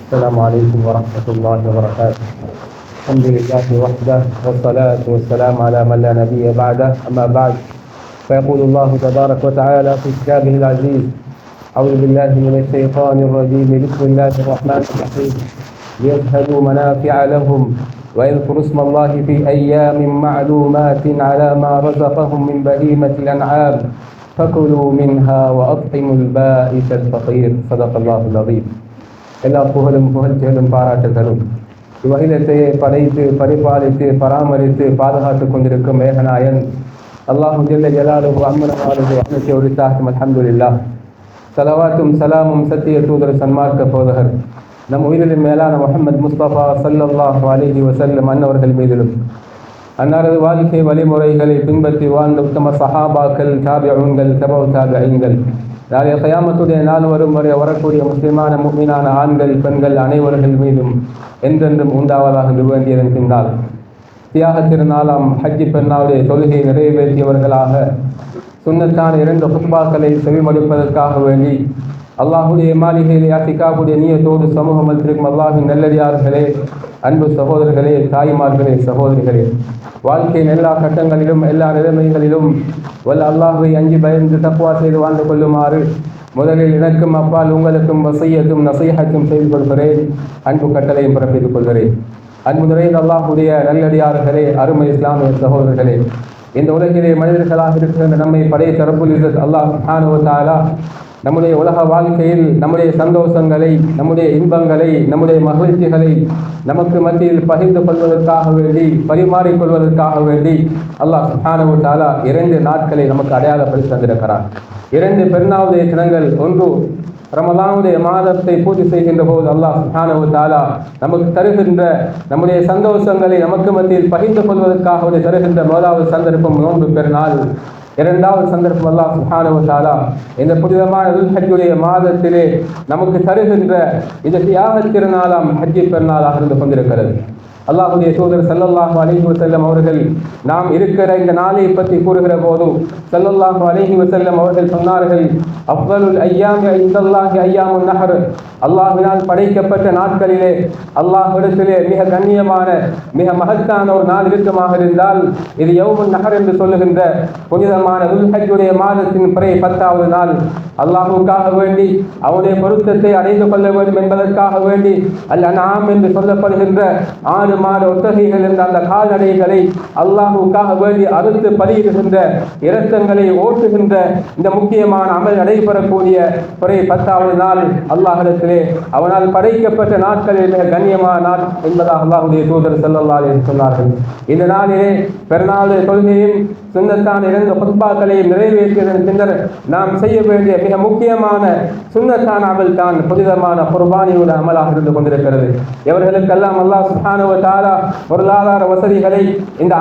السلام عليكم ورحمة الله وبركاته. الحمد لله وحده والصلاة والسلام على من لا نبي بعده. أما بعد، فيقول الله تبارك وتعالى في كتابه العزيز: أعوذ بالله من الشيطان الرجيم. بسم الله الرحمن الرحيم. ليشهدوا منافع لهم ويذكروا اسم الله في أيام معلومات على ما رزقهم من بهيمة الأنعام فكلوا منها وأطعموا البائس الفقير. صدق الله العظيم. எல்லா புகழும் புகழ்ச்சிகளும் பாராட்டுகளும் இவ்வகிலத்தையே படைத்து பரிபாலித்து பராமரித்து பாதுகாத்துக் கொண்டிருக்கும் மேகநாயன் அல்லாஹு ஜல்ல ஜலாலுஹு அம்மனவாலுஹு அஹ்மதி உரித்தாஹும் அல்ஹம்துலில்லாஹ். ஸலவாத்தும் சலாமும் சத்திய தூதர் சன்மார்க்க போதகர் நம் உயிரின் மேலான முஹம்மது முஸ்தபா ஸல்லல்லாஹு அலைஹி வஸல்லம் அன்னவர்கள் மீதிலும், அன்னாரது வாழ்க்கை வழிமுறைகளை பின்பற்றி வாழ்ந்த உத்தம சஹாபாக்கள், தாபிஊன்கள், தபவு தாபிஈன்கள், நாளைய கியாமத்துடைய நாள் வரும் வரை வரக்கூடிய முஸ்லிமான முஃமினான ஆண்கள் பெண்கள் அனைவர்கள் மீதும் என்றென்றும் உண்டாவதாக வேண்டியதன் பின்னால் தியாக திருநாளாம் ஹஜ்ஜி பெருநாளுடைய தொழுகையை நிறைவேற்றியவர்களாக சுன்னத்தான 2 குத்பாக்களை செவிமடுப்பதற்காக வேண்டி அல்லாஹுடைய மாளிகையிலே அத்திகாவுடைய நியத்தோடு சமூகம் அளித்திருக்கும் அல்லாஹின் நல்லடியார்களே, அன்பு சகோதரர்களே, தாய்மார்களே, சகோதரிகளே, வாழ்க்கையின் எல்லா கட்டங்களிலும் எல்லா நிலைமைகளிலும் வல்ல அல்லாஹுவை அஞ்சி பயந்து தக்வா செய்து வாழ்ந்து கொள்ளுமாறு முதலில் எனக்கும் அப்பால் உங்களுக்கும் வசியத்தும் நசீஹத்தும் செய்து கொள்கிறேன். அன்பு கட்டளையும் பிறப்பித்துக் கொள்கிறேன். அன்பு நிறைந்த அல்லாஹுடைய நல்லடியார்களே, அருமை இஸ்லாமிய சகோதரர்களே, இந்த உலகிலே மனிதர்களாக இருக்கின்ற நம்மை படைத்த ரப்புல் இஸ்ஸத் அல்லாஹ் சுப்ஹானஹு வ தஆலா நம்முடைய உலக வாழ்க்கையில் நம்முடைய சந்தோஷங்களை, நம்முடைய இன்பங்களை, நம்முடைய மகிழ்ச்சிகளை நமக்கு மத்தியில் பகிர்ந்து கொள்வதற்காக வேண்டி, பரிமாறிக்கொள்வதற்காக வேண்டி அல்லாஹ் சுப்ஹானஹு வ தஆலா 2 நாட்களை நமக்கு அடையாளப்படுத்தி தந்திருக்கிறார். 2 பெருநாளுடைய தினங்கள். ஒன்று ரமலானுடைய மாதத்தை பூர்த்தி செய்கின்ற போது அல்லாஹ் சுப்ஹானஹு வ தஆலா நமக்கு தருகின்ற நம்முடைய சந்தோஷங்களை நமக்கு மத்தியில் பகிர்ந்து கொள்வதற்காக தருகின்ற முதலாவது சந்தர்ப்பம் நோன்பு பெருநாள். 2வது சந்தர்ப்பம் அல்லாஹ் சுப்ஹானஹு வ தஆலா இந்த புனிதமான துல்ஹஜ்ஜுடைய மாதத்திலே நமக்கு தருகின்ற இந்த தியாக திருநாளாம் ஹஜ்ஜி பெருநாளாக இருந்து கொண்டிருக்கிறது. அல்லாஹுடைய தூதர் ஸல்லல்லாஹு அலைஹி வஸல்லம் அவர்கள் நாம் இருக்கிற இந்த நாளை பற்றி கூறுகிற போது ஸல்லல்லாஹு அலைஹி வஸல்லம் அவர்கள் சொன்னார்கள்: அஃதலுல் அய்யாமி இன்தல்லாஹி அய்யாமுன் நஹர். அல்லாஹ்வினால் படைக்கப்பட்ட நாட்களிலே அல்லாஹ்விடத்திலே மிக கண்ணியமான மிக மகத்தான ஒரு நாள் இருக்குமாக இருந்தால் இது யௌமுன் நஹர் என்று சொல்லுகின்ற புனிதமான துல்ஹஜ்ஜுடைய மாதத்தின் பிறை 10வது நாள். அல்லாஹுக்காக வேண்டி அவனுடைய பொருத்தத்தை அடைந்து கொள்ள வேண்டும் என்பதற்காக வேண்டி அல் அன்ஆம் என்று சொல்லப்படுகின்ற 6 மாத ஒட்டகைகள் என்ற அந்த கால்நடைகளை அல்லாஹுக்காக வேண்டி அறுத்து பலியிடுகின்ற இரத்தங்களை ஓட்டுகின்ற இந்த முக்கியமான அமல் நடைபெறக்கூடிய பிறை 10வது நாள் அல்லாஹ்விடத்திலே அவனால் படைக்கப்பட்ட நாட்களில் மிக கண்ணியமான நாள் என்பதாக அல்லாஹுடைய தூதர் ஸல்லல்லாஹு அலைஹி வஸல்லம் சொன்னார்கள். இந்த நாளிலே பெருநாள் தொழுகையும் சுன்னத்தான 2 குத்பாக்களையும் நிறைவேற்றியதன் பின்னர் நாம் செய்ய வேண்டிய மிக முக்கியமான சுன்னத்தான அமல் தான் புனிதமான குர்பானியோட அமலாக இருந்து கொண்டிருக்கிறது. எவர்களுக்கெல்லாம் அல்லாஹ் சுப்ஹானஹு வ தஆலா பொருளாதார வசதிகளை இந்த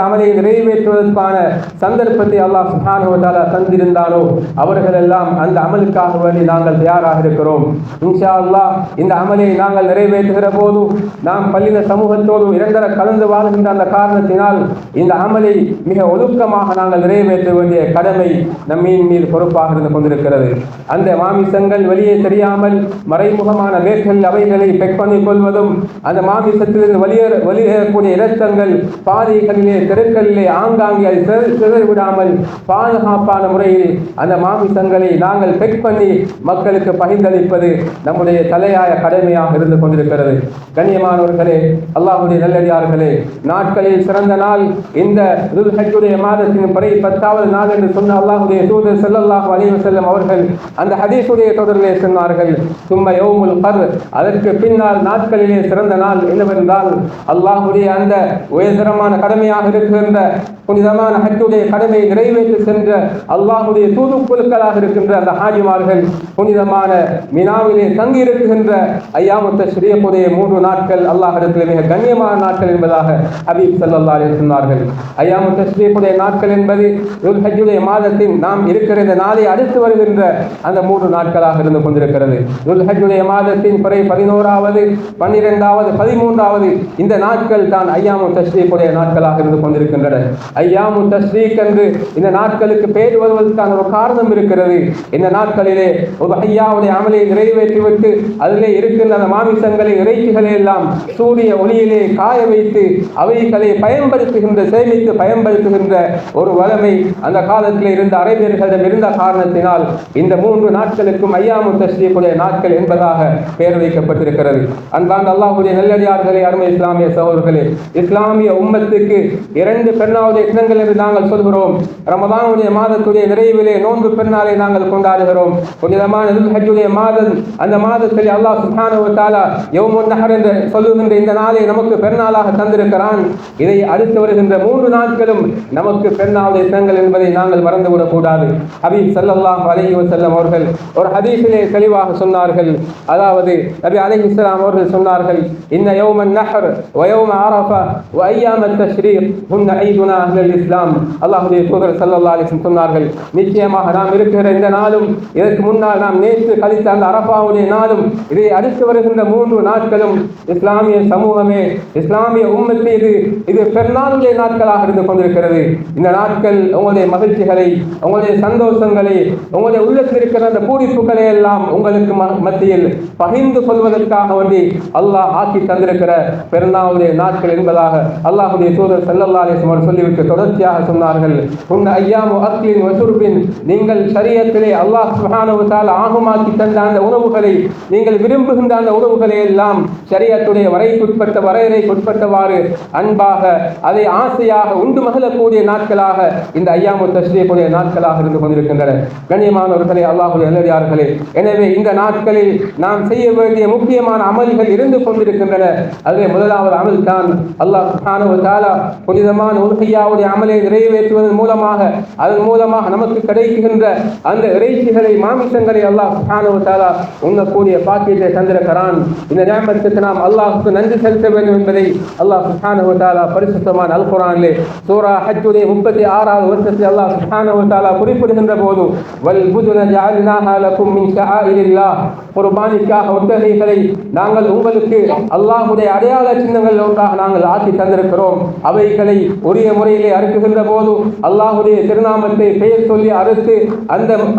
அமலை நிறைவேற்றுவதற்கான சந்தர்ப்பத்தை அல்லாஹ் சுப்ஹானஹு வ தஆலா தந்திருந்தாலோ அவர்கள் எல்லாம் அந்த அமலுக்காக வேண்டி நாங்கள் தயாராக இருக்கிறோம். இன்ஷா அல்லாஹ் இந்த அமலை நாங்கள் நிறைவேற்றுகிற போது நாம் பள்ளின சமூகத்தோடு 2 கலந்து வாழ்கின்ற அந்த காரணத்தினால் இந்த அமலை மிக ஒழுக்கமாக நாங்கள் நிறைவேற்ற வேண்டிய கடமை நம்மின் மீது பொறுப்பாக இருந்து கொண்டிருக்கிறது. அந்த மாமிசங்கள் வெளியே தெரியாமல் மறைமுகமான வேர்கள் அவைகளை பெக் பண்ணிக் கொள்வதும், அந்த மாமிசத்திலிருந்து வெளியேறக்கூடிய இரத்தங்கள் பாதைகளிலே தெருக்களிலே ஆங்காங்கே சிதறிவிடாமல் பாதுகாப்பான முறையில் அந்த மாமிசங்களை நாங்கள் பெக் பண்ணி மக்களுக்கு பகிர்ந்தளிப்பது நம்முடைய தலையாய கடமையாக இருந்து கொண்டிருக்கிறது. கண்ணியமானவர்களே, அல்லாஹ்வுடைய நல்லடியார்களே, நாட்களில் சிறந்த நாள் இந்த துல்ஹஜ்ஜுடைய மாதத்தின் பிறை 10வது நாள் என்று சொன்ன அல்லாஹ்வுடைய தூதர் ஸல்லல்லாஹு அலைஹி வஸல்லம் அவர்கள் அந்த ஹதீஸுடைய தொடரிலே சொன்னார்கள்: சும்ம யௌமுல் கத்ர். அதற்கு பின்னால் நாட்களிலே சிறந்த நாள் என்னவென்றால் அல்லாஹ்வுடைய அந்த உயர்தரமான கடமையாக இருக்கின்ற புனிதமான ஹஜ்ஜுடைய கடமையை நிறைவேற்றி சென்ற அல்லாஹ்வுடைய தூதுக்குழுக்களாக இருக்கின்ற அந்த ஹாஜிமார்கள் புனிதமான மினாவிலே தங்கி இருக்குகின்ற ஐயாமுத் தஷ்ரீக்குடைய 3 நாட்கள் அல்லாஹ்விடத்தில் மிக கண்ணியமான நாட்கள் என்பதாக ஹபீப் ஸல்லல்லாஹு அலைஹி வஸல்லம் சொன்னார்கள். ஐயாமுத் தஷ்ரீக்குடைய நாட்கள் என்பது துல்ஹஜ்ஜுடைய மாதத்தின் நாம் இருக்கிற இந்த நாளை அடுத்து வருகின்ற அந்த 3 நாட்களாக இருந்து கொண்டிருக்கிறது. துல்ஹஜ்ஜுடைய மாதத்தின் பிறை 11வது 12வது 13வது இந்த நாட்கள் தான் ஐயாமு தஷ்ரீக்குடைய நாட்களாக இருந்து கொண்டிருக்கின்றன. ஐயாமு தஷ்ரீக் என்று இந்த நாட்களுக்கு பேர் வருவதற்கான ஒரு காரணம் இருக்கிறது. இந்த நாட்களிலே ஒரு ஐயாவுடைய அமலை நிறைவேற்றிவிட்டு அதிலே இருக்கின்ற அந்த மாமிசங்களை இறைச்சிகளை எல்லாம் சூரிய ஒளியிலே காய வைத்து அவைகளை பயன்படுத்துகின்ற சேமித்து பயன்படுத்துகின்ற ஒரு வளமை அந்த காலத்தில் இருந்த அரேபியர்களிடம் இருந்த காரணத்தினால் இந்த 3 நாட்களுக்கும் ஐயாமு தஷ்ரீக்குடைய நாட்கள் என்பதாக பெயர் வைக்கப்பட்டிருக்கிறது. அன்பான அல்லாஹ்வுடைய நல்லடியார்களே, அருமை இஸ்லாமிய சகோதரர்களே, இஸ்லாமிய உம்மத்துக்கு 2 பெருநாளுடைய தினங்கள் என்று நாங்கள் சொல்கிறோம். ரமதானுடைய மாதத்துடைய நிறைவிலே நோன்பு பெருநாளை நாங்கள் கொண்டாடுகிறோம். புனிதமான துல்ஹஜ்ஜுடைய மாதம், அந்த மாதத்தில் அல்லாஹ் சுப்ஹானஹு வ தஆலா யௌமுன் நஹர் என்று சொல்லுகின்ற இந்த நாளை நமக்கு பெருநாளாக தந்திருக்கிறான். இதை அடுத்து வருகின்ற 3 நாட்களும் நமக்கு பெருநாளுடைய தினங்கள் என்பதை நாங்கள் மறந்துவிடக் கூடாது. ஹபீப் ஸல்லல்லாஹு அலைஹி வஸல்லம் அவர்கள் ஒரு ஹதீஸிலே தெளிவாக சொன்னார்கள். அதாவது நபி அலைஹிஸ்ஸலாம் அவர்கள் சொன்னார்கள், இன்ன யௌமன் நஹர் வ யௌம அரஃபா வ அய்யாமத் தஷ்ரீக் ஹுன்ன ஈதுனா அஹ்லுல் இஸ்லாம். அல்லாஹ்வுடைய தூதர் ஸல்லல்லாஹு அலைஹி வஸல்லம் சொன்னார்கள், நிச்சயமாக நாம் இருக்கிற இந்த நாளும் இதற்கு முன்னால் நாம் நேற்று கழித்த அந்த அரஃபாவுடைய நாளும் இதை அடுத்து வருகின்ற 3 நாட்களும் இஸ்லாமிய சமூகமே, இஸ்லாமிய உம்மத்து இது பெருநாளுடைய நாட்களாக இருந்து கொண்டிருக்கிறது. இந்த நாட்கள் உங்களுடைய மகிழ்ச்சிகளை, உங்களுடைய சந்தோஷங்களை, உங்களுடைய உள்ளத்தில் இருக்கிற அந்த பூரிப்புகளை எல்லாம் உங்களுக்கு மத்தியில் பகிர்ந்து கொள்வதற்காக வேண்டி அல்லாஹ் ஆக்கி தந்திருக்கிற பெருநாளுடைய நாட்கள் என்பதாக அல்லாஹ்வுடைய தூதர் ஸல்லல்லாஹு அலைஹி வஸல்லம் சொல்லிவிட்டு தொடர்ச்சியாக சொன்னார்கள், உன் ஐயாமு அக்லின் வ ஷுர்பின், நீங்கள் ஷரியத்திலே அல்லாஹ் சுப்ஹானஹு வ தஆலா ஆகுமாக்கி தந்த அந்த உணவுகளை, நீங்கள் விரும்புகின்ற அந்த உணவுகளை எல்லாம் ஷரியத்துடைய வரையறைக்குட்பட்டவாறு அன்பாக அதை ஆசையாக உண்டு மகிழக்கூடிய நாட்களாக இந்த ஐயாமு தஷ்ரீக்குடைய நாட்களாக இருந்து கொண்டிருக்கின்றன. கண்ணியமானவர்களே, அல்லாஹ்வுடைய நல்லடியார்களே, எனவே இந்த நாட்களில் நாம் செய்ய வேண்டிய முக்கியமான அமல்கள் இருந்து கொண்டிருக்கின்றன. அதிலே முதலாவது அமல் தான் அல்லாஹ் சுப்ஹானஹு வ தஆலா புனிதமான உல்ஹிய்யாவுடைய அமலை நிறைவேற்றுவதன் மூலமாக, அதன் மூலமாக நமக்கு கிடைக்கின்ற அந்த இறைச்சிகளை, மாமிசங்களை அல்லாஹ் சுப்ஹானஹு வ தஆலா உண்ணக்கூடிய பாக்கியத்தை தந்திருக்கிறான். இந்த நியமத்துக்கு நாம் அல்லாஹ்வுக்கு நன்றி செலுத்த வேண்டும் என்பதை அல்லாஹ் சுப்ஹானஹு வ தஆலா பரிசுத்தமான அல் குர்ஆனிலே சூரா ஹஜ்ஜுடைய 36வது வசனத்தில் அல்லாஹ் சுப்ஹானஹு வ தஆலா குறிப்பிடுகின்ற போது, வல் புதுன ஜஅல்நாஹா லகும் மின் ஷஆயிரில்லாஹ், குர்பானிக்காக ஒட்டகைகளை நாங்கள் உங்களுக்கு அல்லாஹ்வுடைய அடையாள சின்னங்கள் ஒன்றாக நாங்கள் ஆக்கி தந்திருக்கிறோம். அவைகளை உரிய முறையிலே அறுக்குகின்ற போது அல்லாஹ்வுடைய திருநாமத்தை பெயர் சொல்லி அறுத்து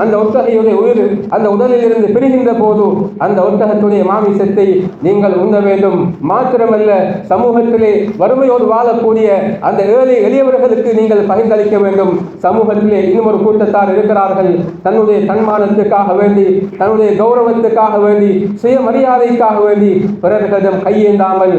அந்த ஒட்டகையுடைய உயிர் அந்த உடலில் இருந்து பிரிகின்ற போது அந்த ஒட்டகத்துடைய மாமிசத்தை நீங்கள் உண்ண வேண்டும். மாத்திரமல்ல, சமூகத்திலே வறுமையோடு வாழக்கூடிய அந்த ஏழை எளியவர்களுக்கு நீங்கள் பகிர்ந்தளிக்க வேண்டும். சமூகத்திலே இன்னும் ஒரு கூட்டத்தார் இருக்கிறார்கள், தன்னுடைய தன்மானத்துக்காக வேண்டி, தன்னுடைய கௌரவத்துக்காக வேண்டி, சுயமரியாதைக்காக வேண்டி பிறர்களிடம் கையேந்தாமல்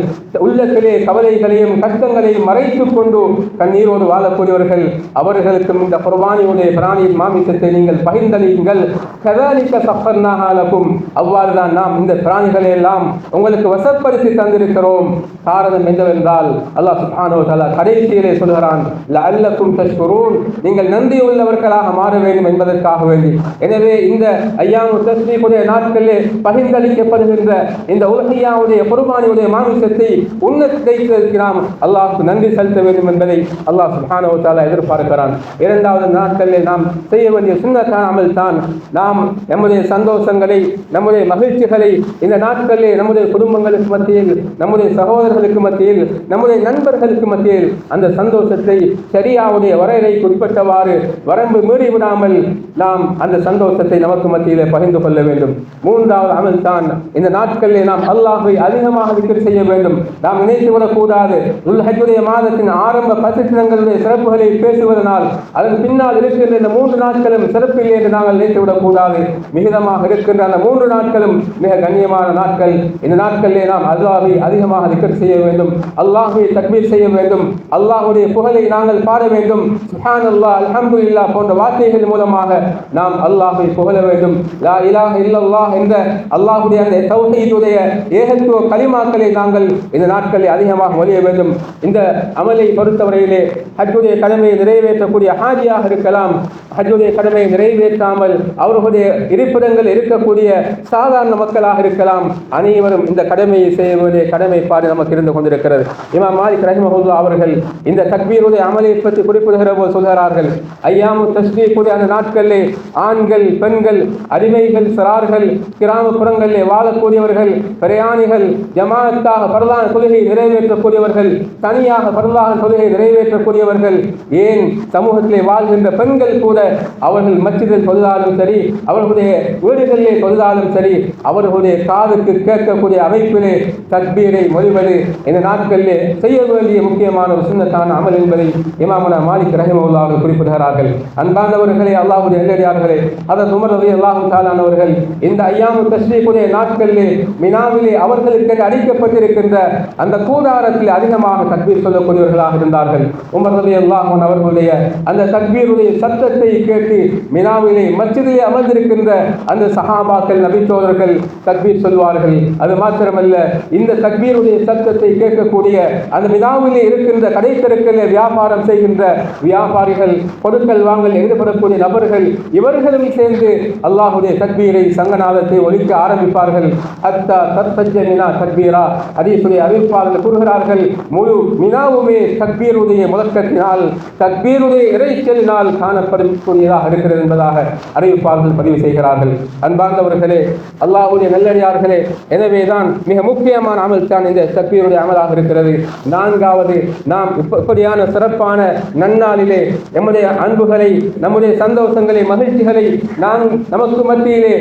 உள்ளத்திலே கவலைகளையும் கஷ்டங்களையும் மறைத்துக் கொண்டு கண்ணீரோடு வாழக்கூடியவர்கள், அவர்களுக்கும் இந்த குர்பானியுடைய பிராணியின் மாமிசத்தை நீங்கள் பகிர்ந்தளியுங்கள். கதாலிக்க சஃபர்னாஹா லகும், அவ்வாறுதான் நாம் இந்த பிராணிகளை எல்லாம் உங்களுக்கு வசப்படுத்தி தந்திருக்கிறோம். காரணம் என்னவென்றால் அல்லாஹ் சுப்ஹானஹு வ தஆலா கடைசியிலே சொல்கிறான், லஅல்லக்கும் தஷ்குரூன், நீங்கள் நன்றி உள்ளவர்களாக மாற வேண்டும் என்பதற்காக வேண்டி. எனவே இந்த ஐயாமு தஷ்ரீக்குடைய நாட்களிலே பகிர்ந்தளிக்கப்படுகின்ற இந்த உல்ஹிய்யாவுடைய குர்பானியுடைய மாமிசத்தை உன்னதத்திற்கு நாம் அல்லாஹ்வுக்கு நன்றி செலுத்த வேண்டும் என்பதை அல்லாஹ் சுப்ஹானஹு வ தஆலா எதிர்பார்க்கிறான். 2வது நாட்களிலே நாம் செய்ய வேண்டிய சுன்னத்தான அமல் தான், நாம் நம்முடைய சந்தோஷங்களை, நம்முடைய மகிழ்ச்சிகளை இந்த நாட்களிலே நம்முடைய குடும்பங்களுக்கு மத்தியில், நம்முடைய சகோதரர்களுக்கு மத்தியில், நம்முடைய நண்பர்களுக்கு மத்தியில் அந்த சந்தோஷத்தை ஷரியாவுடைய வரையறைக்கு உட்பட்டவாறு வரம்பு மீறி விடாமல் நாம் அந்த சந்தோஷத்தை நமக்கு மத்தியிலே பகிர்ந்து கொள்ள வேண்டும். 3வது அமல் தான், இந்த நாட்களிலே நாம் அல்லாஹ்வை அதிகமாக திக்ர் செய்ய வேண்டும். நாம் நினைத்து விடக்கூடாது, துல்ஹஜ்ஜுடைய மாதத்தின் ஆரம்ப 10 தினங்களுடைய சிறப்புகளை பேசுவதனால் அதன் பின்னால் இருக்கின்ற இந்த 3 நாட்களும் சிறப்பில்லை என்று நாங்கள் நினைத்து விடக்கூடாது. மிகுதமாக இருக்கின்ற அந்த 3 நாட்களும் மிக கண்ணியமான நாட்கள். இந்த நாட்களிலே நாம் அல்லாஹ்வை அதிகமாக திக்ர் செய்ய வேண்டும், அல்லாஹ்வை தக்பீர் செய்ய வேண்டும், அல்லாஹ்வுடைய புகழை நாங்கள் பாட வேண்டும். சுப்ஹானல்லாஹ், அல்ஹம்துலில்லாஹ் போன்ற வார்த்தைகள் மூலமாக நாம் அல்லாஹ்வை புகழ வேண்டும். லா இலாஹ இல்லல்லாஹ் என்ற அல்லாஹ்வுடைய அந்த தௌஹீதுடைய ஏகத்துவ கலிமாக்களை நாங்கள் இந்த நாட்களில் அதிகமாக ஒலிய வேண்டும். இந்த அமலை பொறுத்தவரையிலே ஹஜ்ஜுடைய கடமையை நிறைவேற்றக்கூடிய ஹாஜியாக இருக்கலாம், ஹஜ்ஜுடைய கடமையை நிறைவேற்றாமல் அவர்களுடைய இருப்பிடங்கள் இருக்கக்கூடிய சாதாரண மக்களாக இருக்கலாம், அனைவரும் இந்த கடமையை செய்ய வேண்டிய கடமைப்பாடு நமக்கு இருந்து கொண்டிருக்கிறது. இமாம் மாலிக் ரஹிமஹுல்லாஹ் அவர்கள் இந்த தக்பீருடைய அமலை பற்றி குறிப்பிடுகிற போது சொல்கிறார்கள், ஐயாமு தஷ்ரீக்குடைய அந்த நாட்களிலே ஆண்கள், பெண்கள், அடிமைகள், சிறார்கள், கிராமப்புறங்களிலே வாழக்கூடியவர்கள், பிரயாணிகள், ஜமாஅத்தாக பரலான தொழுகை நிறைவேற்றக்கூடியவர்கள், தனியாக பரலான தொழுகை நிறைவேற்றக்கூடியவர்கள், ஏன் சமூகத்திலே வாழ்கின்ற பெண்கள் கூட அவர்கள் மஸ்ஜிதில் தொழுதாலும் சரி, அவர்களுடைய வீடுகளிலே தொழுதாலும் சரி, அவர்களுடைய காதுக்கு கேட்கக்கூடிய அமைப்பிலே தக்பீரை மொழிவது இந்த நாட்களிலே செய்ய வேண்டிய முக்கியமான ஒரு சுன்னத்தான அமல் என்பதை இமாமுனா மாலிக் ரஹிமஹுல்லாஹ் அவர்கள் குறிப்பிடுகிறார்கள். அன்பார்ந்தவர்களே, அல்லாஹ்வுடைய நல்லடியார்களே, ஹஜ்ரத் உமர் ரலியல்லாஹு தஆலா அவர்கள் இந்த ஐயாமு தஷ்ரீக்குடைய நாட்களிலே மினாவிலே அவர்களுக்கு அளிக்கப்பட்டிருக்கின்ற அந்த கூடாரத்தில் அதிகமாக தக்பீர் சொல்லக்கூடியவர்களாக இருந்தார்கள். உமர் ரலியல்லாஹு அன்ஹு அவர்களுடைய அந்த தக்பீருடைய சத்தத்தை கேட்டு மினாவிலே மஸ்ஜிதிலே அமர்ந்திருக்கின்ற அந்த சஹாபாக்கள், நபி தோழர்கள் தக்பீர் சொல்வார்கள். அது மாத்திரமல்ல, இந்த தக்பீருடைய சத்தத்தை கேட்கக்கூடிய அந்த மினாவிலே இருக்கின்ற கடை தெருக்களில் வியாபாரம் செய்கின்ற வியாபாரிகள், பொருட்கள் வாங்கல் ஈடுபடக்கூடிய நபர்கள், இவர்களும் சேர்ந்து அல்லாஹுடைய தக்பீரை, சங்கநாதத்தை ஒலிக்க ஆரம்பிப்பார்கள். ஹத்தா தர்தஜ்ஜ மினா தக்பீரா, ஹதீஸுடைய அறிவிப்பாளர்கள் கூறுகிறார்கள், முழு மினாவுமே தக்பீருடைய முழக்கத்தினால், தக்பீருடைய இறைச்சலினால் காணப்படக்கூடியதாக இருக்கிறது என்பதாக அறிவிப்பாளர்கள் பதிவு செய்கிறார்கள். அன்பார்ந்தவர்களே, அல்லாஹ்வுடைய நல்லடியார்களே, எனவேதான் மிக முக்கியமான அமல் தான் இந்த தக்பீருடைய அமலாக இருக்கிறது. நான்காவது, நாம் இப்படியான சிறப்பான நன்னாளிலே நம்முடைய அன்புகளை, நம்முடைய சந்தோஷங்களை, மகிழ்ச்சிகளை நாம் நமக்கு மத்தியிலே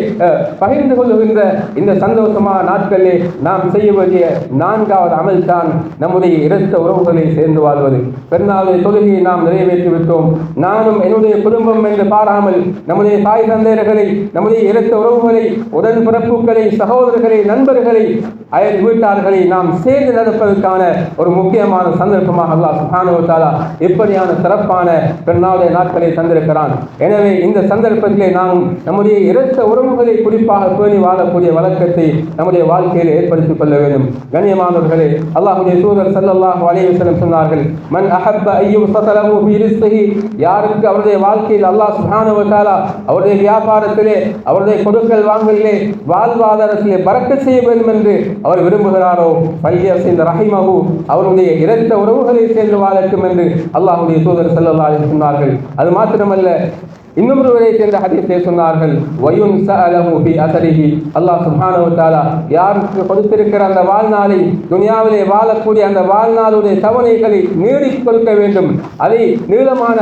பகிர்ந்து கொள்ளுகின்ற இந்த சந்தோஷமான நாட்களிலே நாம் செய்ய வேண்டிய நான்காவது அமல் தான் நம்முடைய இரத்த உறவுகளை சேர்ந்து வாழ்வது. பெருநாளுடைய தொழுகையை நாம் நிறைவேற்றி விட்டோம். நானும் என்னுடைய குடும்பம் என்று பாராமல் நம்முடைய தாய் தந்தையர்களை, நம்முடைய இரத்த உறவுகளை, உடன்பிறப்புகளை, சகோதரர்களை, நண்பர்களை, அயல் வீட்டார்களை நாம் சேர்ந்து நடப்பதற்கான ஒரு முக்கியமான சந்தர்ப்பமாக அல்லாஹ் சுப்ஹானஹு வ தஆலா இப்படியான சிறப்பான பெருநாளுடைய நாட்களை தந்திருக்கிறான். எனவே இந்த சந்தர்ப்பத்திலே நாம் நம்முடைய இரத்த உறவுகளை குறிப்பாக பேணி வாழக்கூடிய வழக்கத்தை நம்முடைய வாழ்க்கையில் ஏற்படுத்திக் கொள்ள வேண்டும். கண்ணியமானவர்களே, அல்லாஹ்வுடைய தூதர் ஸல்லல்லாஹு அலைஹி வஸல்லம் சொன்னார்கள், மன் அஹப்ப அய்யுஸதலஹு ஃபீ ரிஸ்கிஹி, யாருக்கு அவருடைய வாழ்க்கையில் அல்லாஹ் சுப்ஹானஹு வ தஆலா அவருடைய வியாபாரத்திலே, அவருடைய கொடுக்கல் வாங்கலிலே, வாழ்வாதாரத்திலே பரக்கத் செய்ய வேண்டும் என்று அவர் விரும்புகிறாரோ, ஃபல்யஸில் ரஹிமஹு, அவருடைய இரத்த உறவுகளை சேர்ந்து வாழட்டும் என்று அல்லாஹ்வுடைய தூதர் ஸல்லல்லாஹு அலைஹி வஸல்லம் சொன்னார்கள். அது மாத்திரமல்ல, இன்னும் ஒருவரை சேர்ந்த ஹதீஸிலே சொன்னார்கள், வயுன் சஅலஹு ஃபி அஸரிஹி, அல்லாஹ் சுப்ஹானஹு வ தஆலா யாருக்கு கொடுத்திருக்கிற அந்த வாழ்நாளை, துனியாவிலே வாழக்கூடிய அந்த வாழ்நாளுடைய தவணைகளை நீடிக் கொடுக்க வேண்டும், அதை நீளமான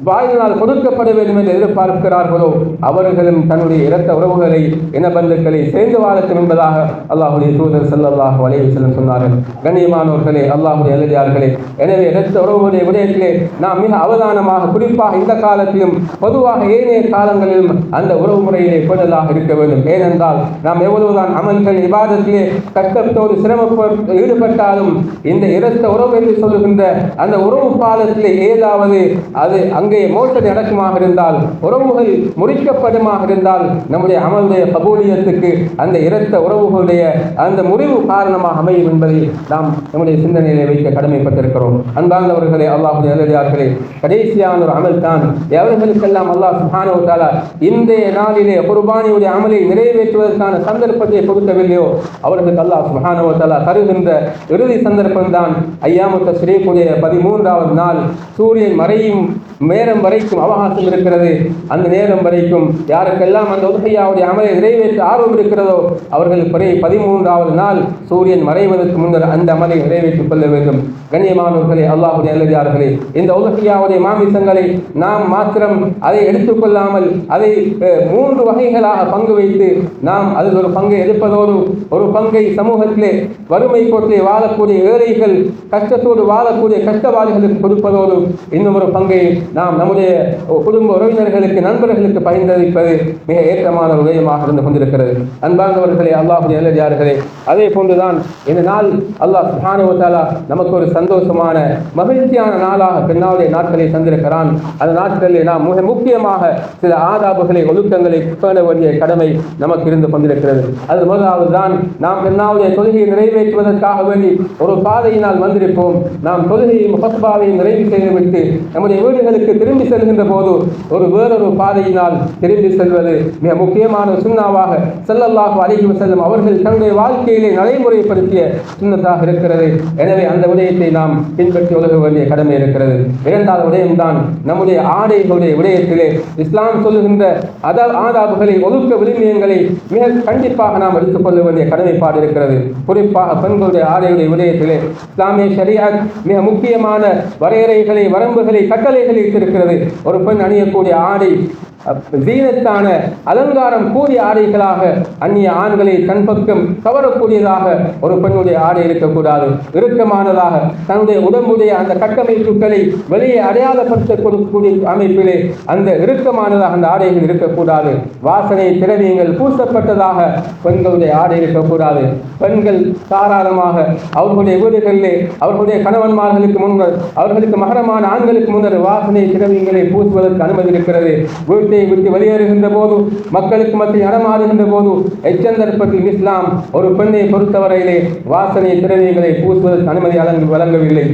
வாழ்நாள் கொடுக்கப்பட வேண்டும் என்று எதிர்பார்க்கிறார்களோ அவர்களும் தன்னுடைய இரத்த உறவுகளை, இனபந்துக்களை சேர்ந்து வாழட்டும் என்பதாக அல்லாஹ்வுடைய தூதர் ஸல்லல்லாஹு அலைஹி வஸல்லம் சொன்னார்கள். கண்ணியமானவர்களே, அல்லாஹ்வுடைய நல்லடியார்களே, எனவே இரத்த உறவுகளுடைய விடயத்திலே நாம் மிக அவதானமாக, குறிப்பாக இந்த காலத்திலும் பொதுவாக ஏனைய காலங்களிலும் அந்த உறவு முறையிலே பேணலாக இருக்க வேண்டும். ஏனென்றால் நாம் எவ்வளவுதான் அமல்கள், இபாதத்திலே கஷ்டத்தோடு சிரமப்பட்டு ஈடுபட்டாலும் இந்த இரத்த உறவு என்று சொல்லுகின்ற அந்த உறவு பாலத்திலே ஏதாவது அது அங்கே மோசடி நடக்குமாக இருந்தால், உறவுகள் முறிக்கப்படுமாக இருந்தால், நம்முடைய அமலுடைய கபூலியத்துக்கு அந்த இரத்த உறவுகளுடைய அந்த முறிவு காரணமாக அமையும் என்பதை நாம் நம்முடைய சிந்தனையிலே வைக்க கடமைப்பட்டிருக்கிறோம். அன்பார்ந்தவர்களே, அல்லாஹ்வுடைய நல்லடியார்களே, கடைசியான ஒரு அமல் தான் எவர்களுக்கெல்லாம் அல்லாஹ் சுப்ஹானஹு வ தஆலா இன்றைய நாளிலே குர்பானியுடைய அமலை நிறைவேற்றுவதற்கான சந்தர்ப்பத்தை கொடுக்கவில்லையோ அவர்களுக்கு அல்லாஹ் சுப்ஹானஹு வ தஆலா தருகின்ற இறுதி சந்தர்ப்பம் தான் ஐயாமு தஷ்ரீக்குடைய 13வது நாள். சூரியன் மறையும் நேரம் வரைக்கும் அவகாசம் இருக்கிறது. அந்த நேரம் வரைக்கும் யாருக்கெல்லாம் அந்த உத்ஹியாவுடைய அமலை நிறைவேற்ற ஆர்வம் இருக்கிறதோ அவர்கள் 13வது நாள் சூரியன் மறைவதற்கு முன்னர் அந்த அமலை நிறைவேற்றிக் கொள்ள வேண்டும். கண்ணியமானவர்களே, அல்லாஹ்வுடைய நல்லடியார்களே, இந்த உத்ஹியாவுடைய மாமிசங்களை நாம் மாத்திரம் அதை எடுத்துக்கொள்ளாமல் அதை 3 வகைகளாக பங்கு வைத்து நாம் அதில் ஒரு பங்கை எடுப்பதோடு, ஒரு பங்கை சமூகத்திலே வறுமை கோட்டிலே வாழக்கூடிய ஏழைகள், கஷ்டத்தோடு வாழக்கூடிய கஷ்டவாதிகளுக்கு கொடுப்பதோடு, இன்னும் ஒரு பங்கை நாம் நம்முடைய குடும்ப உறவினர்களுக்கு, நண்பர்களுக்கு பகிர்ந்தளிப்பது மிக ஏற்றமான ஒரு விடயமாக இருந்து கொண்டிருக்கிறது. அன்பார்ந்தவர்களே, அல்லாஹ்வுடைய நல்லடியார்களே, அதே போன்றுதான் இந்த நாள் அல்லாஹ் சுப்ஹானஹு வ தஆலா நமக்கு ஒரு சந்தோஷமான மகிழ்ச்சியான நாளாக பெருநாளுடைய நாட்களை தந்திருக்கிறான். அந்த நாட்களில் நாம் மிக முக்கியமாக சில ஆதாபுகளை, ஒழுக்கங்களை பேண வேண்டிய கடமை நமக்கு இருந்து கொண்டிருக்கிறது. அது முதலாவது தான், நாம் பெருநாளுடைய தொழுகையை நிறைவேற்றுவதற்காக வேண்டி ஒரு பாதையினால் வந்திருப்போம். நாம் தொழுகையும் ஹுத்பாவையும் நிறைவு செய்துவிட்டு நம்முடைய வீடுகளுக்கு திரும்பி செல்கின்ற போது வேறொரு பாதையினால் திரும்பி செல்வது மிக முக்கியமான சுன்னாவாக ஸல்லல்லாஹு அலைஹி வஸல்லம் அவர்கள் தன்னுடைய வாழ்க்கையிலே நடைமுறைப்படுத்திய சுன்னத்தாக இருக்கிறது. எனவே அந்த விடயத்தை நாம் பின்பற்றி ஒழுக வேண்டிய கடமை இருக்கிறது. இரண்டாவது விடயம்தான், நம்முடைய ஆடைகளுடைய விடயத்திலே இஸ்லாம் சொல்லுகின்ற ஆதாபுகளை, ஒழுக்க விழுமியங்களை மிக கண்டிப்பாக நாம் எடுத்துக்கொள்ள வேண்டிய கடமைப்பாடு இருக்கிறது. குறிப்பாக பெண்களுடைய ஆடையுடைய விடயத்திலே இஸ்லாமிய ஷரீஅத் மிக முக்கியமான வரையறைகளை, வரம்புகளை, கட்டளைகளை இருக்கிறது. ஒரு பெண் அணியக்கூடிய ஆடை ஜீனத்தான அலங்காரம் கூடிய ஆடைகளாக அந்நிய ஆண்களை தன் பக்கம் கவரக்கூடியதாக ஒரு பெண்ணுடைய ஆடை இருக்கக்கூடாது. இறுக்கமானதாக தன்னுடைய உடம்புடைய அந்த கட்டமைப்புகளை வெளியே அடையாளப்படுத்த கொடுக்கக்கூடிய அமைப்பிலே அந்த இறுக்கமானதாக அந்த ஆடைகள் இருக்கக்கூடாது. வாசனை திரவியங்கள் பூசப்பட்டதாக பெண்களுடைய ஆடை இருக்கக்கூடாது. பெண்கள் தாராளமாக அவர்களுடைய வீடுகளிலே அவர்களுடைய கணவன்மார்களுக்கு முன்னர், அவர்களுக்கு மகரமான ஆண்களுக்கு முன்னர் வாசனை திரவியங்களை பூசுவதற்கு அனுமதி இருக்கிறது. வீட்டை விட்டு வெளியேறுகின்ற போது, மக்களுக்கு மத்தியில் நடமாடுகின்ற போது எச்சந்தர்ப்பத்தில் இஸ்லாம் ஒரு பெண்ணை பொறுத்தவரையிலே வாசனை திரவியங்களை பூசுவதற்கு அனுமதி வழங்கவில்லை.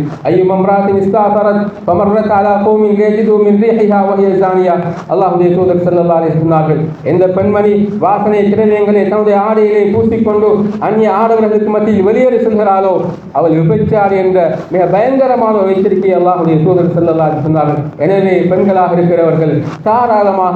அல்லாஹ்வுடைய தூதர் ஸல்லல்லாஹு அலைஹி வஸல்லம் எந்த பெண்மணி வாசனை திரவியங்களை தன்னுடைய ஆடையிலே பூசிக்கொண்டு அந்நிய ஆடவர்களுக்கு மத்தியில் வெளியேறி செல்கிறாளோ அவள் விபச்சாரி என்ற மிக பயங்கரமான ஒரு எச்சரிக்கை அல்லாஹ்வுடைய தூதர் ஸல்லல்லாஹு அலைஹி வஸல்லம். எனவே பெண்களாக இருக்கிறவர்கள் தாராளமாக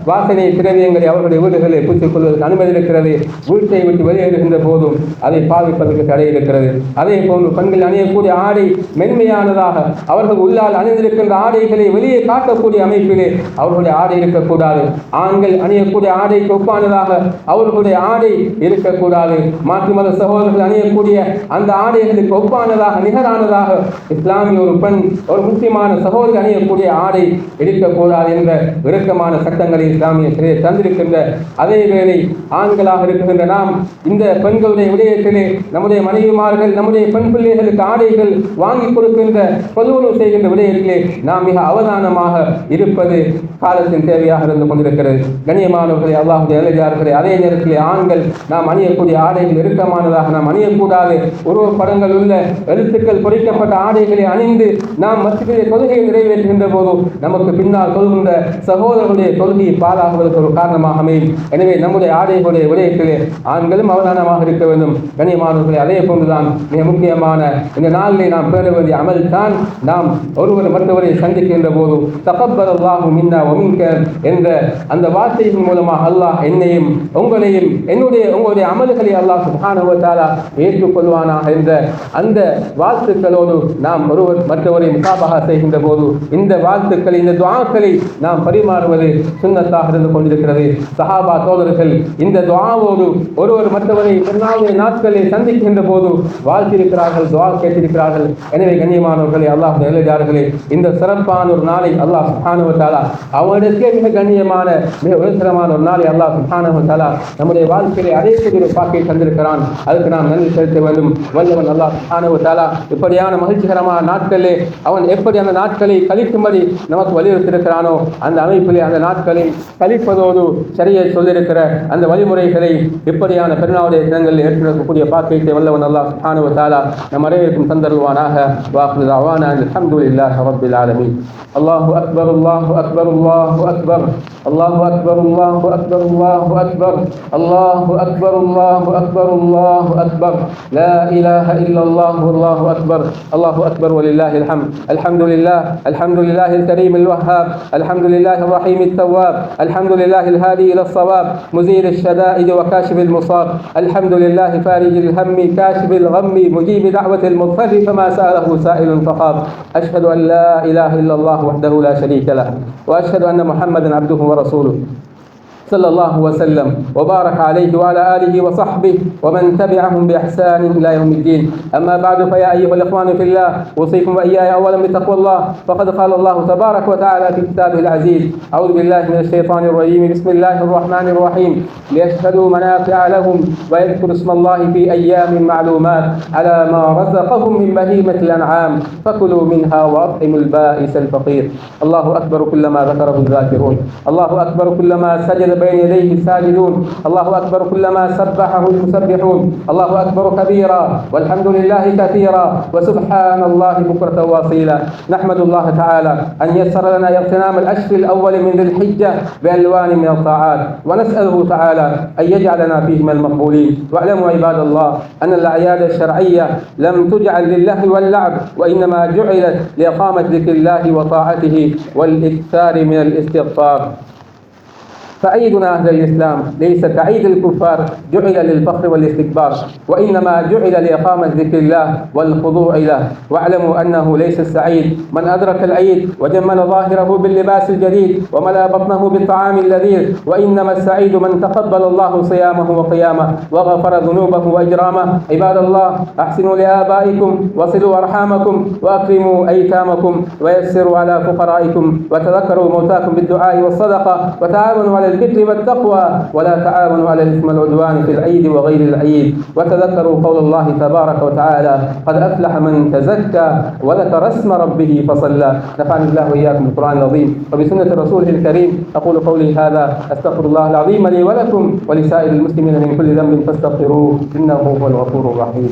வாசனை திரவியங்களை அவர்களுடைய வீடுகளில் பூசிக் கொள்வதற்கு அனுமதி இருக்கிறது. வீட்டை விட்டு வெளியேறுகின்ற போதும் அதை பாவிப்பதற்கு தடை இருக்கிறது. அதே போன்று பெண்கள் அணியக்கூடிய ஆடை மென்மையானதாக, அவர்கள் உள்ளால் அணிந்திருக்கின்ற ஆடைகளை வெளியே காட்டக்கூடிய அமைப்பிலே அவர்களுடைய ஆடை இருக்கக்கூடாது. ஆண்கள் அணியக்கூடிய ஆடைக்கு ஒப்பானதாக அவர்களுடைய ஆடை இருக்கக்கூடாது. மாற்று மத சகோதரர்கள் அணியக்கூடிய அந்த ஆடைகளுக்கு ஒப்பானதாக, நிகரானதாக இஸ்லாமிய ஒரு பெண், ஒரு முக்கியமான சகோதரி அணியக்கூடிய ஆடை இருக்கக்கூடாது என்ற இறுக்கமான சட்டங்களை இஸ்லாமிய ஷரீஅத் தந்திருக்கின்ற அதே வேளை ஆண்களாக இருக்கின்ற நாம் இந்த பெண்களுடைய விடயத்திலே நம்முடைய மனைவிமார்கள், நம்முடைய பெண் பிள்ளைகளுக்கு ஆடைகள் வாங்கி கொடுக்கின்ற, கொள்வனவு செய்கின்ற விடயத்திலே நாம் மிக அவதானமாக இருப்பது காலத்தின் தேவையாக இருந்து கொண்டிருக்கிறது. கண்ணியமானவர்களை, அல்லாஹ்வுடைய நல்லடியார்களே, அதே நேரத்திலே ஆண்கள் நாம் அணியக்கூடிய ஆடைகள் இறுக்கமானதாக நாம் அணியக்கூடாது. உருவப்படங்கள் உள்ள எழுத்துக்கள் பொறிக்கப்பட்ட ஆடைகளை அணிந்து நாம் மஸ்ஜிதிலே தொழுகையை நிறைவேற்றுகின்ற போது நமக்கு பின்னால் தொழுகின்ற சகோதரர்களுடைய தொழுகையை பாழாகுவதற்கு ஒரு காரணமாக அமையும். எனவே நம்முடைய ஆடைகளுடைய விடயத்திலே ஆண்களும் அவதானமாக இருக்க வேண்டும். கண்ணியமானவர்களை, அதே போன்றுதான் மிக முக்கியமான இந்த நாளிலே நாம் பேர வேண்டிய அமல் தான் நாம் ஒருவர் மற்றவரை சந்திக்கின்ற போது தகப்பல்லாஹு மின்னா வ மின்க என்ற அந்த வார்த்தையின் மூலமாக அல்லாஹ் என்னையும் உங்களையும் உங்களுடைய அமல்களை அல்லாஹ் சுப்ஹானஹு வ தஆலா ஏற்றுக்கொள்வானாக என்ற அந்த வாழ்த்துக்களோடு நாம் ஒருவர் மற்றவரை முசாபஹா செய்கின்ற போது இந்த வாழ்த்துக்களை, இந்த துஆக்களை நாம் பரிமாறுவது சுன்னத்தாக இருந்து கொண்டிருக்கிறது. சஹாபா தோழர்கள் இந்த துஆவோடு ஒருவர் மற்றவரை பெருநாளுடைய நாட்களில் சந்திக்கின்ற போது வாழ்த்திருக்கிறார்கள், துஆ கேட்டிருக்கிறார்கள். எனவே கண்ணியமானவர்களே, அல்லாஹ் நல்லடியார்களே, இந்த சிறப்பான ஒரு நாளை அல்லாஹ் சுப்ஹானஹு வ தஆலா அவனுக்கே மிக கண்ணியமான, மிக உயர்தரமான ஒரு நாளை அல்லாஹ் சுப்ஹானஹு வ தஆலா நம்முடைய வாழ்க்கையை அடையக்கூடிய ஒரு பாக்கை தந்திருக்கிறான். அதுக்கு நாம் நன்றி செலுத்த வேண்டும். வல்லவன் அல்லாஹ் சுப்ஹானஹு வ தஆலா இப்படியான மகிழ்ச்சிகரமான நாட்களிலே அவன் எப்படி அந்த நாட்களை கழிக்கும்படி நமக்கு வலியுறுத்தியிருக்கிறானோ அந்த அமைப்பிலே அந்த நாட்களை கழிப்பதோடு ஷரியத் சொல்லியிருக்கிற அந்த வழிமுறைகளை இப்படியான பெருநாளுடைய தினங்களில் ஏற்படுத்தக்கூடிய பாக்கியத்தை வல்லவன் அல்லாஹ் சுப்ஹானஹு வ தஆலா நம் அனைவருக்கும் தந்தருவானாக. வாஹிரு தஅவானா அல்ஹம்துலில்லாஹி ரப்பில் ஆலமீன். அல்லாஹு அக்பர், அல்லாஹு அக்பர், அல்லாஹு அக்பர், அல்லாஹு அக்பர், அல்லாஹு அக்பர், அல்லாஹு அக்பர், அல்லாஹு அக்பர், அல்லாஹு அக்பர், அல்லாஹு அக்பர், லா இலாஹ இல்லல்லாஹ் வல்லாஹு அக்பர், அல்லாஹு அக்பர் வலில்லாஹில் ஹம்த். அல்ஹம்துலில்லாஹ், அல்ஹம்துலில்லாஹில் கரீமில் வஹ்ஹாப், அல்ஹம்துலில்லாஹிர் ரஹீமித் தவ்வாப், அல்ஹம்துலில்லாஹில் ஹாதி இலஸ் ஸவாப், முஸீரிஷ் ஷதாயித் வ காஷிஃபில் முஸாப், அல்ஹம்துலில்லாஹி ஃபாரிஜில் ஹம்மி காஷிஃபில் கம்மி முஜீபி தஅவத்தில் முஃபர்ரி ஃபமா ஸஅலஹு ஸாயிலுன் ஃபகாப். அஷ்ஹது அன் லா இலாஹ இல்லல்லாஹ் வஹ்தஹு லா ஷரீக லஹ் வ அஷ்ஹது அன்ன முஹம்மதன் அப்துஹு வ ரசூலுஹு صلى الله وسلم وبارك عليه وعلى آله وصحبه ومن تبعهم بإحسان إلى يوم الدين. أما بعد، فيا أيها الإخوان في الله، أوصيكم وإياي أولا بتقوى الله. فقد قال الله تبارك وتعالى في كتابه العزيز: أعوذ بالله من الشيطان الرجيم، بسم الله الرحمن الرحيم، ليشهدوا منافع لهم ويذكروا اسم الله في أيام معلومات على ما رزقهم من بهيمة الأنعام فكلوا منها وأطعموا البائس الفقير. الله أكبر كلما ذكره الذاكرون، الله أكبر كلما سجد بين يديه الساجدون، الله أكبر كلما سبحه المسبحون، الله أكبر كبيرا والحمد لله كثيرا وسبحان الله بكرة وأصيلا. نحمد الله تعالى أن يسر لنا اغتنام الأشهر الأول من ذي الحجة بألوان من الطاعات، ونسأله تعالى أن يجعلنا فيه من المقبولين. واعلموا عباد الله أن الأعياد الشرعية لم تجعل للهو واللعب، وإنما جعلت لإقامة ذكر الله وطاعته والإكثار من الاستغفار. فعيدنا أهل الإسلام ليس كعيد الكفار جعل للفخر والاستكبار، وإنما جعل لإقامة ذكر الله والخضوع له. واعلموا أنه ليس السعيد من أدرك العيد وجمل ظاهره باللباس الجديد وملأ بطنه بالطعام اللذيذ، وإنما السعيد من تقبل الله صيامه وقيامه وغفر ذنوبه وإجرامه. عباد الله، أحسنوا لآبائكم وصلوا أرحامكم وأكرموا أيتامكم ويسروا على فقرائكم وتذكروا موتاكم بالدعاء والصدقة، وتعاونوا على البر والتقوى ولا تعاونوا على الإثم والعدوان في العيد وغير العيد. وتذكروا قول الله تبارك وتعالى: قد أفلح من تزكى وذكر اسم ربه فصلى. نفعني الله وإياكم بالقرآن العظيم وبسنة رسوله الكريم. أقول قولي هذا أستغفر الله العظيم لي ولكم ولسائر المسلمين من كل ذنب فاستغفروه إنه هو الغفور الرحيم.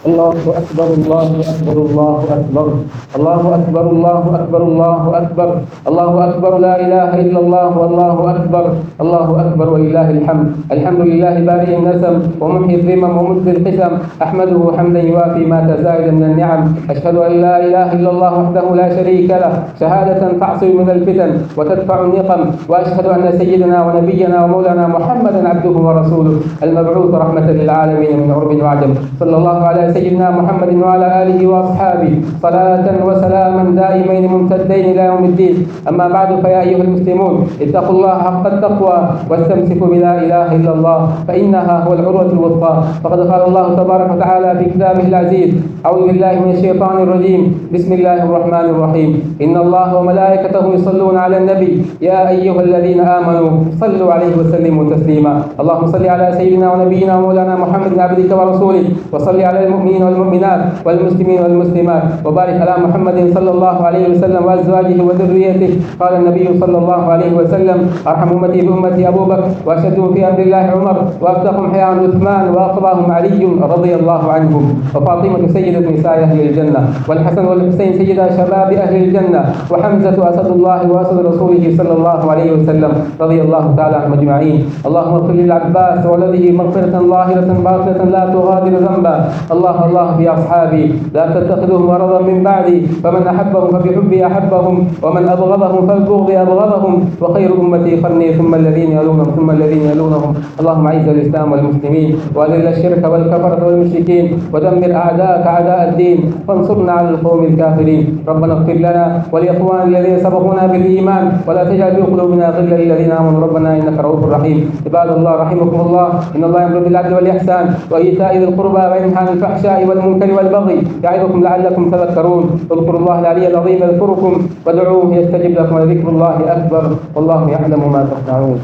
الله أكبر الله أكبر الله أكبر الله أكبر الله أكبر الله أكبر الله أكبر لا إله إلا الله والله أكبر الله أكبر ولله الحمد. الحمد لله بارئ النسم ومحيي الذمم ومد القسم، أحمده حمدا يوافي ما تزايد من النعم. أشهد أن لا إله إلا الله وحده لا شريك له شهادة تعصي من الفتن وتدفع النقم، وأشهد أن سيدنا ونبينا ومولانا محمدا عبده ورسوله المبعوث رحمة للعالمين من عرب وعجم. صلى الله على سيدنا محمد وعلى آله وأصحابه صلاة وسلاما دائمين ممتدين إلى يوم الدين. أما بعد، فيا أيها المسلمون اتقوا الله حق التقوى واستمسكوا بلا إله إلا الله فإنها هو العروة الوثقى. فقد قال الله تبارك وتعالى في كتابه العزيز: أعوذ بالله من الشيطان الرجيم، بسم الله الرحمن الرحيم. إن الله وملائكته يصلون على النبي يا أيها الذين آمنوا صلوا عليه وسلموا تسليما. اللهم صل على سيدنا ونبينا ومولانا محمد عبدك ورسولك، وصل على المؤمنين والمؤمنات والمسلمين والمسلمات، وبارك على محمد صلى الله عليه وسلم وأزواجه وذريته. قال النبي صلى الله عليه وسلم: أرحم أمتي بأمتي أبو بكر، وأشدهم في أمر الله عمر، وأفتقهم حياء عثمان، وأقضاهم علي رضي الله عنهم، وفاطمة سيدة نساء أهل الجنة، والحسن والحسين سيدا شباب أهل الجنة، وحمزة أسد الله وأسد رسوله صلى الله عليه وسلم رضي الله تعالى عنهم أجمعين. اللهم اغفر للعباس وولده مغفرة ظاهرة باطنة لا تغادر ذنبا. الله الله في أصحابي لا تتخذهم غرضا من بعدي، فمن أحبهم فبحبي أحبهم، ومن أبغضهم فالبغض أبغضهم، وخير أمتي قرني ثم الذين يلونهم ثم الذين يلونهم. اللهم أعز الإسلام والمسلمين وأذل الشرك والكفرة والمشركين، ودمر أعداءك أعداء الدين، وانصرنا على القوم الكافرين. ربنا اغفر لنا ولإخواننا الذين سبقونا بالإيمان، ولا تجعل في قلوبنا غلا للذين آمنوا ربنا إنك رؤوف رحيم. عباد الله رحمكم الله، إن الله يأمر بالعدل والإحسان وإيتاء ذي القربى وينهى عن الفحشاء والمنكر والبغي يعظكم لعلكم تذكرون. اذكروا الله العلي العظيم يذكركم وادعوه يستجب لكم، ولذكر الله أكبر والله يعلم ما تصنعون.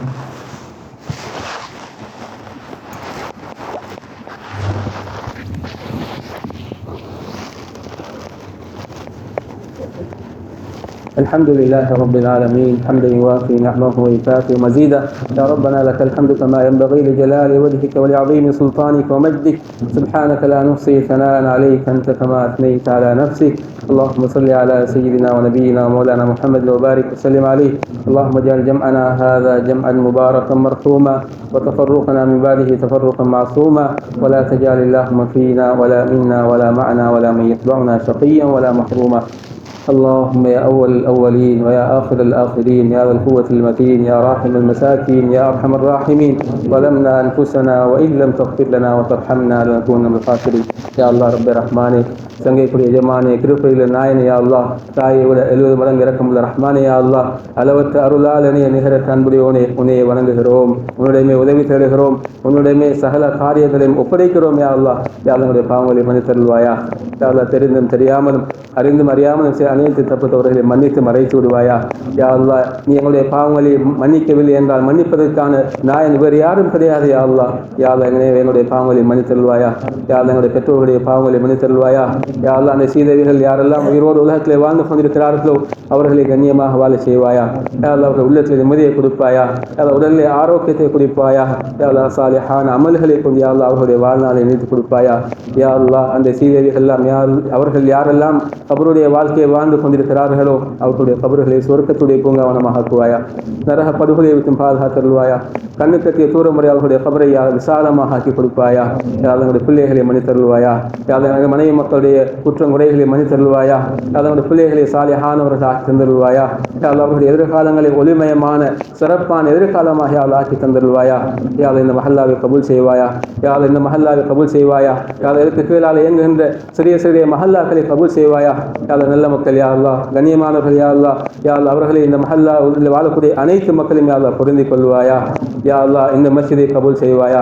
الحمد لله رب العالمين حمدا يوافي نعمه ويكافئ مزيدا. يا ربنا لك الحمد كما ينبغي لجلال وجهك ولعظيم سلطانك ومجدك. سبحانك لا نحصي ثناء عليك أنت كما أثنيت على نفسك. اللهم صل على سيدنا ونبينا ومولانا محمد وبارك وسلم عليه. اللهم اجعل جمعنا هذا جمعا مباركا مرحوما، وتفرقنا من بعده تفرقا معصوما، ولا تجعل اللهم فينا ولا منا ولا معنا ولا من يتبعنا شقيا ولا محروما. اللهم يا أول الأولين ويا آخر الآخرين، يا ذا القوة المتين، يا راحم المساكين، يا أرحم الراحمين. ظلمنا أنفسنا وإن لم تغفر لنا وترحمنا لنكون من الخاسرين. يا الله رب الرحمن சங்கைக்குரிய எஜமானே, கிருபையில் நாயனே யா அல்லாஹ், தாயை விட 70 மடங்கு இறக்கமுள்ள ரஹ்மானே யா அல்லாஹ், அளவற்ற அருளாளனே நிகர அன்புடையோனே, உன்னை வணங்குகிறோம், உன்னுடையமே உதவி தேடுகிறோம், உன்னுடையமே சகல காரியங்களையும் ஒப்படைக்கிறோம். யா அல்லாஹ், யா அல்லாஹ்வுடைய பாவங்களை மன்னித்தருள்வாயா. யா அல்லாஹ், தெரிந்தும் தெரியாமலும் அறிந்தும் அறியாமலும் அனைத்து தப்புத்தவர்களை மன்னித்து மறைத்து விடுவாயா. யா அல்லாஹ், நீ எங்களுடைய பாவங்களை மன்னிக்கவில்லை என்றால் மன்னிப்பதற்கான நாயன் வேறு யாரும் கிடையாது. யா அல்லாஹ், யா அல்லாஹ், எங்களுடைய பாவங்களை மன்னித்தருள்வாயா. யா அல்லாஹ், எங்களுடைய பெற்றோர்களுடைய பாவங்களை மன்னித்தருள்வாயா. யா அல்லாஹ், அந்த சீதவிகள் யாரெல்லாம் உயிரோடு உலகத்திலே வாழ்ந்து கொண்டிருக்கிறார்களோ அவர்களை கண்ணியமாக வாழ செய்வாயா. யா அல்லாஹ், அவர்கள் உள்ளத்தில் நிம்மதியை கொடுப்பாயா. யா அல்லாஹ், உடலிலே ஆரோக்கியத்தை கொடுப்பாயா. யா அல்லாஹ், சாலிஹான அமல்களை கொண்டு யா அல்லாஹ் அவர்களுடைய வாழ்நாளை நீத்து கொடுப்பாயா. யா அல்லாஹ், அந்த சீதவிகள் எல்லாம் அவர்கள் யாரெல்லாம் அவருடைய வாழ்க்கையை வாழ்ந்து வாழ்ந்து கொண்டிருக்கிறார்களோ அவர்களுடைய கபறுகளை சொர்க்கத்துடைய பூங்காவனமாக ஆக்குவாயா. நரக படுகொலை விட்டும் பாதுகாத்தருள்வாயா. கண்ணு கட்டிய தூர முறை அவர்களுடைய கபரை விசாலமாக ஆக்கி கொடுப்பாயா. அதனுடைய பிள்ளைகளை மன்னித்தருள்வாயா. அதனுடைய மனைவி மக்களுடைய குற்றம் குறைகளை மன்னித்தருள்வாயா. அதனுடைய பிள்ளைகளை சாலிஹானவர்கள் ஆக்கி தந்தருள்வாயா. அவர்களுடைய எதிர்காலங்களை ஒளிமயமான சிறப்பான எதிர்காலமாக ஆக்கி தந்தருள்வாயா. இந்த மஹல்லாவை கபூல் செய்வாயா. இந்த மஹல்லாவை கபூல் செய்வாயா. இதற்கு கீழால் இயங்குகின்ற சிறிய சிறிய மஹல்லாக்களை கபூல் செய்வாயா. நல்ல மக்கள் யா அல்லாஹ், கண்ணியமானவர்கள் யா அல்லாஹ். அவர்களை இந்த மஹல்லா வாழக்கூடிய அனைத்து மக்களும் யா அல்லாஹ் பொருந்திக் கொள்வாயா. யா அல்லாஹ் இந்த மஸ்ஜிதை கபூல் செய்வாயா.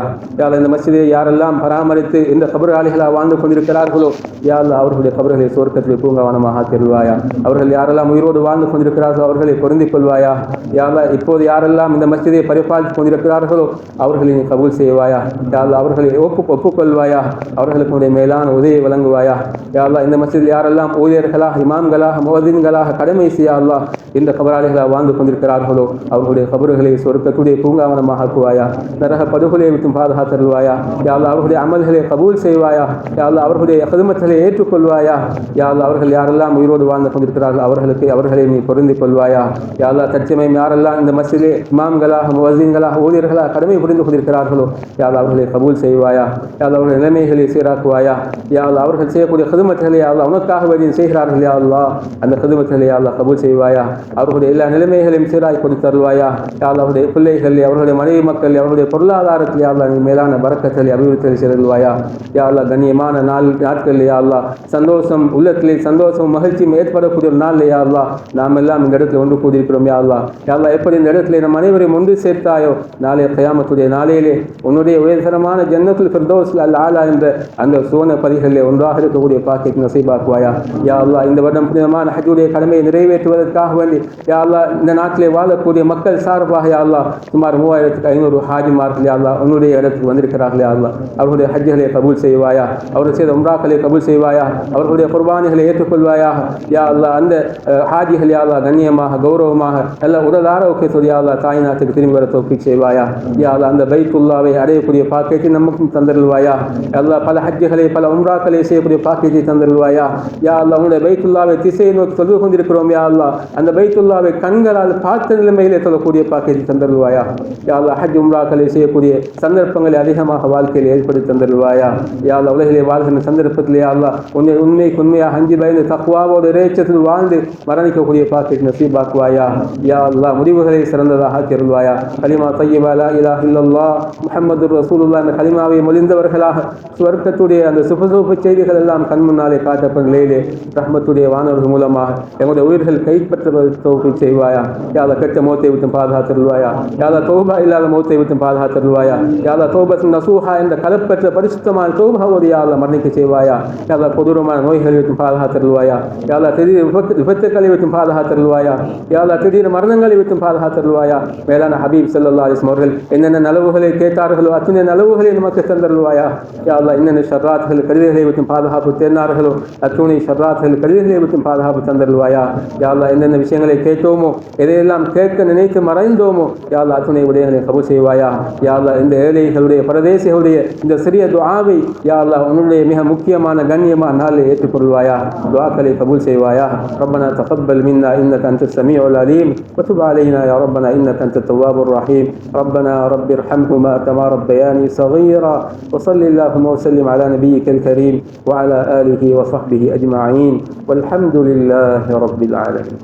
இந்த மஸ்ஜிதை யாரெல்லாம் பராமரித்து இந்த கபராளிகளாக வாழ்ந்து கொண்டிருக்கிறார்களோ யா அல்லாஹ் அவர்களுடைய கபர்களை சொர்க்கத்தில் பூங்காவனமாக ஆக்கிடுவாயா. அவர்கள் யாரெல்லாம் உயிரோடு வாழ்ந்து கொண்டிருக்கிறார்களோ அவர்களை பொருந்திக் கொள்வாயா. யா அல்லாஹ் இப்போது யாரெல்லாம் இந்த மஸ்ஜிதை பரிபாலித்துக் கொண்டிருக்கிறார்களோ அவர்களை நீ கபூல் செய்வாயா. யா அல்லாஹ் அவர்களை ஒப்புக்கொள்வாயா. அவர்களுக்கு மேலான உதவியை வழங்குவாயா. யா அல்லாஹ் இந்த மஸ்ஜிதில் யாரெல்லாம் ஊழியர்களாக இமாம்களாக முஅத்தின்களாக கடமை செய்ய அல்லாஹ் இந்த கபராளிகளாக வாழ்ந்து கொண்டிருக்கிறார்களோ அவர்களுடைய கபறுகளை சொர்க்கத்துடைய பூங்காவனமாக ஆக்குவாயா. நரக படுகொலையை விட்டும் பாதுகாத்தருள்வாயா. யா அல்லாஹ் அவர்களுடைய அமல்களை கபூல் செய்வாயா. யா அல்லாஹ் அவர்களுடைய ஹிதமத்களை ஏற்றுக்கொள்வாயா. யா அல்லாஹ் அவர்கள் யாரெல்லாம் உயிரோடு வாழ்ந்து கொண்டிருக்கிறார்கள் அவர்களை நீ பொருந்திக் கொள்வாயா. யா அல்லாஹ் தற்சமயம் யாரெல்லாம் இந்த மஸ்ஜிதிலே இமாம்களாக முஅத்தின்களாக ஊழியர்களாக கடமை புரிந்து கொண்டிருக்கிறார்களோ யா அல்லாஹ் அவர்களை கபூல் செய்வாயா. யா அல்லாஹ் அவர்களுடைய நிலைமைகளை சீராக்குவாயா. யா அல்லாஹ் அவர்கள் செய்யக்கூடிய ஹிதமத்களை யா அல்லாஹ் உனக்காக வேண்டி செய்கிறார்கள் யா அல்லாஹ் அந்த ஹிதமத்களை யா அல்லாஹ் கபூல் செய்வாயா. அவர்களுடைய எல்லா நிலைமைகளையும் சீராய் கொடுத்தருள்வாயா. யா அல்லாஹ் அவருடைய பிள்ளைகள் அவர்களுடைய மனைவி மக்கள் அவர்களுடைய பொருளாதாரத்தில் யா அல்லாஹ் மேலான பரக்கத்தை அபிவிருத்தி செய்தருள்வாயா. யா அல்லாஹ் கண்ணியமான நாட்கள் யா அல்லாஹ் சந்தோஷம் உள்ளத்திலே சந்தோஷம் மகிழ்ச்சியும் ஏற்படக்கூடிய ஒரு நாள் யா அல்லாஹ் நாம் எல்லாம் இந்த இடத்துல ஒன்று கூடியிருக்கிறோம் யா அல்லாஹ். யா அல்லாஹ் எப்படி இந்த இடத்துல நம் அனைவரையும் ஒன்று சேர்த்தாயோ நாளைய கியாமத்துடைய நாளையிலே உன்னுடைய உயர்தரமான ஜன்னத்துல் ஃபிர்தௌஸ் அல் ஆலா என்ற அந்த சுவன பதிகளிலே ஒன்றாக இருக்கக்கூடிய பாக்கியத்தை நசீபாக்குவாயா. யா அல்லாஹ் இந்த வருடம் புனிதமான ஹஜ்ஜுடைய கடமையை நிறைவேற்றுவதற்காக வேண்டி யா அல்லாஹ் இந்த நாட்டிலே வாழக்கூடிய மக்கள் சார்பாக யா அல்லாஹ் சுமார் 3500 ஹாஜிமார்கள் யா அல்லாஹ் உன்னுடைய இடத்துக்கு வந்திருக்கிறார்கள் யா அல்லாஹ். அவர்களுடைய ஹஜ்ஜுகளை கபூல் செய்வாயா. அவர்கள் செய்த உம்ராக்களை கபூல் செய்வாயா. அவர்களுடைய குர்பானிகளை ஏற்றுக்கொள்வாயா. யா அல்லாஹ் அந்த ஹாஜிகள் யா அல்லாஹ் கண்ணியமாக கௌரவமாக நல்ல உடல் ஆரோக்கியத்தோடு யா அல்லாஹ் தாய் நாட்டுக்கு திரும்பி வர தௌஃபீக் செய்வாயா. யா அல்லாஹ் அந்த பைத்துல்லாவை அடையக்கூடிய பாக்கியத்தை நமக்கும் தந்தருள்வாயா. யா அல்லாஹ் பல ஹஜ்ஜுகளை பல உம்ராக்களை செய்யக்கூடிய பாக்கியத்தை தந்தருள்வாயா. யா அல்லாஹ் உன்னுடைய பைத்துல்லாவை திசையை நோக்கி தொழுது கொண்டிருக்கிறோம் யா அல்லாஹ் அந்த பைத்துல்லாவை கண்களால் பார்த்த நிலைமையிலே தொழக்கூடிய பாக்கியத்தை தந்தருள்வாயா. யா அல்லாஹ் ஹஜ் உம்ராக்களை செய்யக்கூடிய சந்தர்ப்பங்களை அதிகமாக வாழ்க்கையில் ஏற்படுத்தி தந்தருள்வாயா. யா அல்லாஹ் உலகிலே வாழ்கின்ற சந்தர்ப்பத்திலே யா அல்லாஹ் உண்மைக்கு உண்மையாக அஞ்சு பயந்து தக்வாவோடு இறைச்சத்தில் வாழ்ந்து மரணிக்கக்கூடிய பாக்கியத்தை நசீபாக்குவாயா. யா அல்லாஹ் முடிவுகளை சிறந்ததாக ஆக்கியருள்வாயா. கலிமா தய்யிபா லா இலாஹ இல்லல்லாஹ் முஹம்மதுர் ரசூலுல்லாஹ் என்ற கலிமாவை மொழிந்தவர்களாக சுவர்க்கத்துடைய அந்த சுபசூப செய்திகள் எல்லாம் கண் முன்னாலே காட்டப்படும் நிலையிலே ரஹ்மத்துடைய வானவர்கள் மூலமாக எங்களுடைய உயிர்கள் கைப்பற்றுவதற்கு தௌஃபீக் செய்வாயா. யா அல்லாஹ் கெட்ட மௌத்தை விட்டு பாதுகாத்தருள்வாயா. யா அல்லாஹ் தௌபா இல்லாத மௌத்தை விட்டு பாதுகாத்தருள்வாயா. யா அல்லாஹ் தௌபத் நசூஹா என்ற கலப்பற்ற பரிசுத்தமான தௌபாவோடு யா அல்லாஹ் மரணிக்க செய்வாயா. யா அல்லாஹ் கொடூரமான நோய்களை விட்டு பாதுகாத்தருள்வாயா. யா அல்லாஹ் திடீர் விபத்துக்களை விட்டு பாதுகாத்தருள்வாயா. யா அல்லாஹ் திடீர் மரணங்களை விட்டு பாதுகாத்தருள்வாயா. மேலான ஹபீப் ஸல்லல்லாஹு அலைஹி வஸல்லம் அவர்கள் என்னென்ன நலவுகளை கேட்டார்களோ அத்தனை நலவுகளை நமக்கு தந்தருள்வாயா. யா அல்லாஹ் என்னென்ன ஷர்ராத்கள் கடிதங்களை விட்டு பாதுகாப்பு தேர்ந்தார்களோ அத்துணை ஷர்ராத்கள் கடிதங்களை விட்டு பாதுகாப்பு தந்தருள்வாயா. யா அல்லாஹ் என்னென்ன விஷயங்களை கேட்டோமோ எதையெல்லாம் கேட்க நினைத்து மறைந்தோமோ யா அல்லாஹ் அத்துணை விடயங்களை கபூல் செய்வாயா. யா அல்லாஹ் இந்த ஏழைகளுடைய பரதேசிகளுடைய இந்த சிறிய துஆவை யா அல்லாஹ் உன்னுடைய மிக முக்கியமான கண்ணியமான நாளில் ஏற்றுக்கொள்வாயா. துஆக்களை கபூல் செய்வாயா. ரப்பனா தகப்பல் மின்னா இன்னக அன்தஸ் ஸமீஉல் அலீம் வதுப் அலைனா யா ரப்பனா இன்னக அன்தத் தவ்வாபுர் ரஹீம். ரப்பனா ரப்பி இர்ஹம்ஹுமா கமா ரப்பயானி صغيرا وصل اللهم وسلم على نبيك الكريم وعلى آله وصحبه أجمعين والحمد لله رب العالمين.